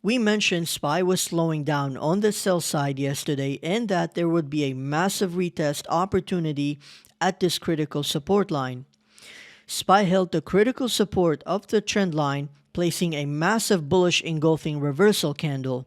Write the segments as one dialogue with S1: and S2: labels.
S1: We mentioned SPY was slowing down on the sell side yesterday and that there would be a massive retest opportunity at this critical support line. SPY held the critical support of the trend line, placing a massive bullish engulfing reversal candle.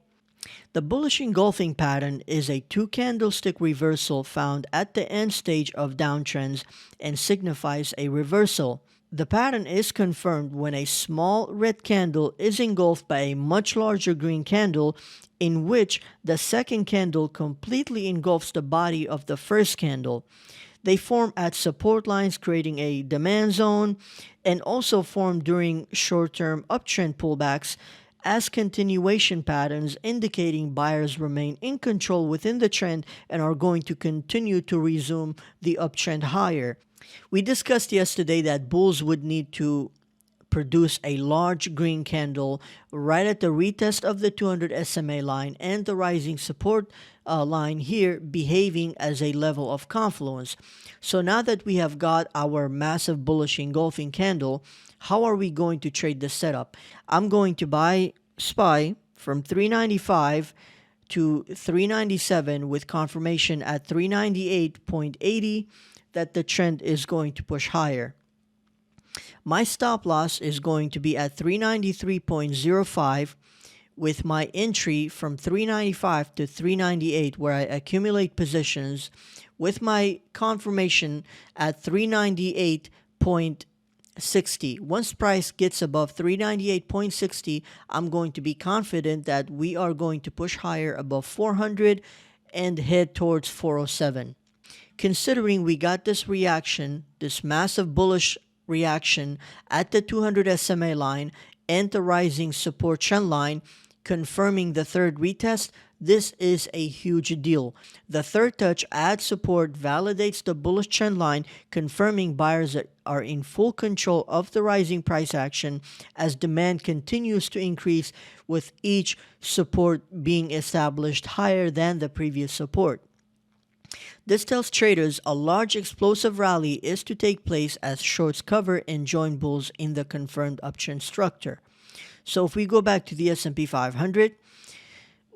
S1: The bullish engulfing pattern is a two-candlestick reversal found at the end stage of downtrends and signifies a reversal. The pattern is confirmed when a small red candle is engulfed by a much larger green candle, in which the second candle completely engulfs the body of the first candle. They form at support lines, creating a demand zone, and also form during short-term uptrend pullbacks as continuation patterns, indicating buyers remain in control within the trend and are going to continue to resume the uptrend higher. We discussed yesterday that bulls would need to produce a large green candle right at the retest of the 200 SMA line and the rising support line here behaving as a level of confluence. So now that we have got our massive bullish engulfing candle, how are we going to trade this setup? I'm going to buy SPY from 395 to 397 with confirmation at 398.80 that the trend is going to push higher. My stop loss is going to be at 393.05 with my entry from 395 to 398 where I accumulate positions with my confirmation at 398.60. Once price gets above 398.60, I'm going to be confident that we are going to push higher above 400 and head towards 407. Considering we got this reaction, this massive bullish reaction at the 200 SMA line and the rising support trend line, confirming the third retest, this is a huge deal. The third touch at support validates the bullish trend line, confirming buyers are in full control of the rising price action as demand continues to increase with each support being established higher than the previous support. This tells traders a large explosive rally is to take place as shorts cover and join bulls in the confirmed uptrend structure. So if we go back to the S&P 500,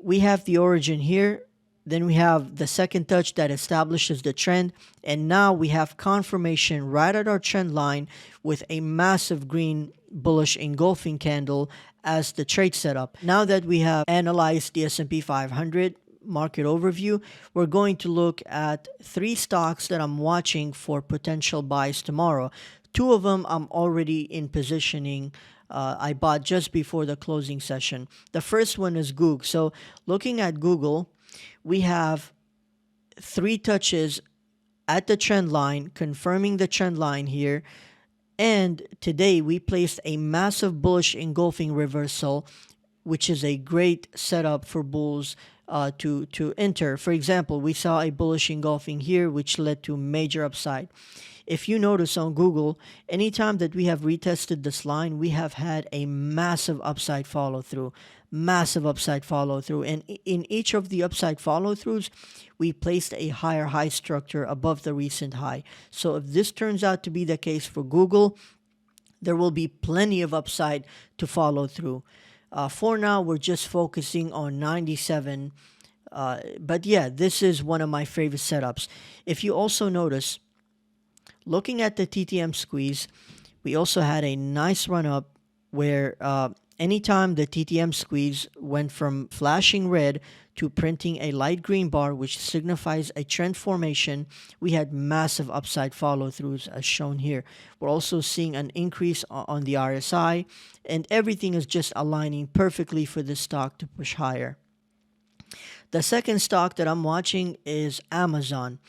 S1: we have the origin here, then we have the second touch that establishes the trend, and now we have confirmation right at our trend line with a massive green bullish engulfing candle as the trade setup. Now that we have analyzed the S&P 500, market overview, we're going to look at three stocks that I'm watching for potential buys tomorrow. Two of them I'm already in positioning. I bought just before the closing session. The first one is GOOG. So looking at Google, we have three touches at the trend line, confirming the trend line here. And today we placed a massive bullish engulfing reversal, which is a great setup for bulls to enter. For example, we saw a bullish engulfing here, which led to major upside. If you notice on Google, anytime that we have retested this line, we have had a massive upside follow through. And in each of the upside follow throughs, we placed a higher high structure above the recent high. So if this turns out to be the case for Google, there will be plenty of upside to follow through. For now, we're just focusing on 97. But yeah, this is one of my favorite setups. If you also notice, looking at the TTM squeeze, we also had a nice run up where anytime the TTM squeeze went from flashing red to printing a light green bar, which signifies a trend formation, we had massive upside follow-throughs as shown here. We're also seeing an increase on the RSI, and everything is just aligning perfectly for this stock to push higher. The second stock that I'm watching is Amazon.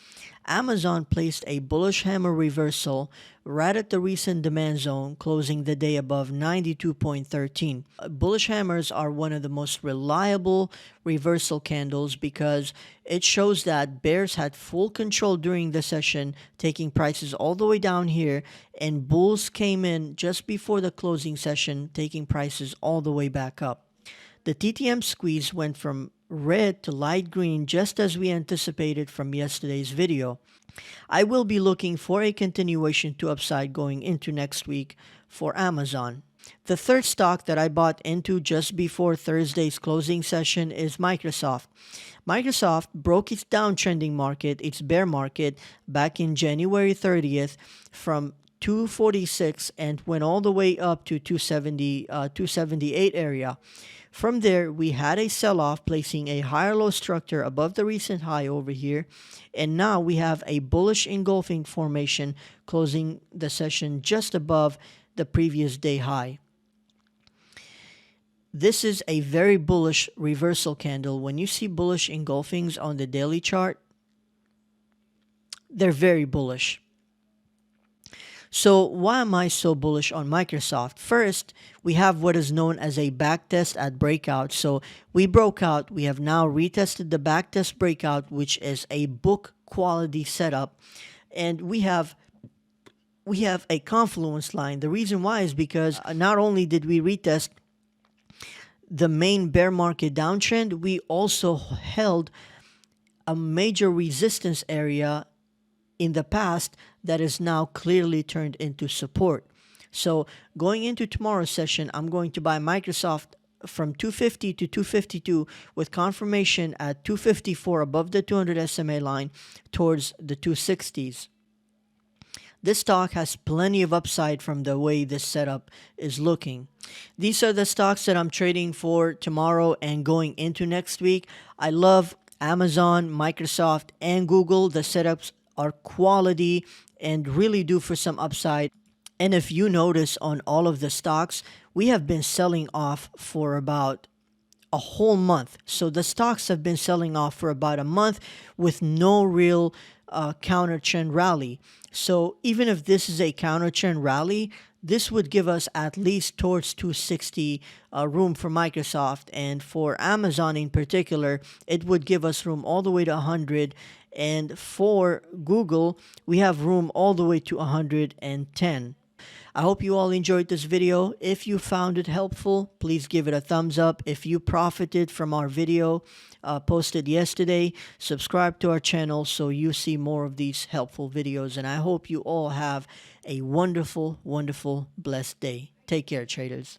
S1: Amazon placed a bullish hammer reversal right at the recent demand zone, closing the day above 92.13. Bullish hammers are one of the most reliable reversal candles because it shows that bears had full control during the session, taking prices all the way down here, and bulls came in just before the closing session, taking prices all the way back up. The TTM squeeze went from red to light green just as we anticipated from yesterday's video. I will be looking for a continuation to upside going into next week for Amazon. The third stock that I bought into just before Thursday's closing session is Microsoft. Microsoft broke its downtrending market, its bear market, back in January 30th from 246 and went all the way up to 278 area. From there, we had a sell-off, placing a higher low structure above the recent high over here. And now we have a bullish engulfing formation closing the session just above the previous day high. This is a very bullish reversal candle. When you see bullish engulfings on the daily chart, they're very bullish. So why am I so bullish on Microsoft? First, we have what is known as a backtest at breakout. So we broke out. We have now retested the backtest breakout, which is a book quality setup. And we have a confluence line. The reason why is because not only did we retest the main bear market downtrend, we also held a major resistance area in the past that is now clearly turned into support. So going into tomorrow's session, I'm going to buy Microsoft from 250 to 252 with confirmation at 254 above the 200 SMA line towards the 260s. This stock has plenty of upside from the way this setup is looking. These are the stocks that I'm trading for tomorrow and going into next week. I love Amazon, Microsoft, and Google. The setups are quality and really due for some upside. And if you notice on all of the stocks, we have been selling off for about a whole month. So the stocks have been selling off for about a month with no real counter trend rally. So even if this is a counter trend rally, this would give us at least towards 260 room for Microsoft, and for Amazon in particular, it would give us room all the way to 100, and for Google, we have room all the way to 110. I hope you all enjoyed this video. If you found it helpful, please give it a thumbs up. If you profited from our video posted yesterday, subscribe to our channel so you see more of these helpful videos. And I hope you all have a wonderful, wonderful, blessed day. Take care, traders.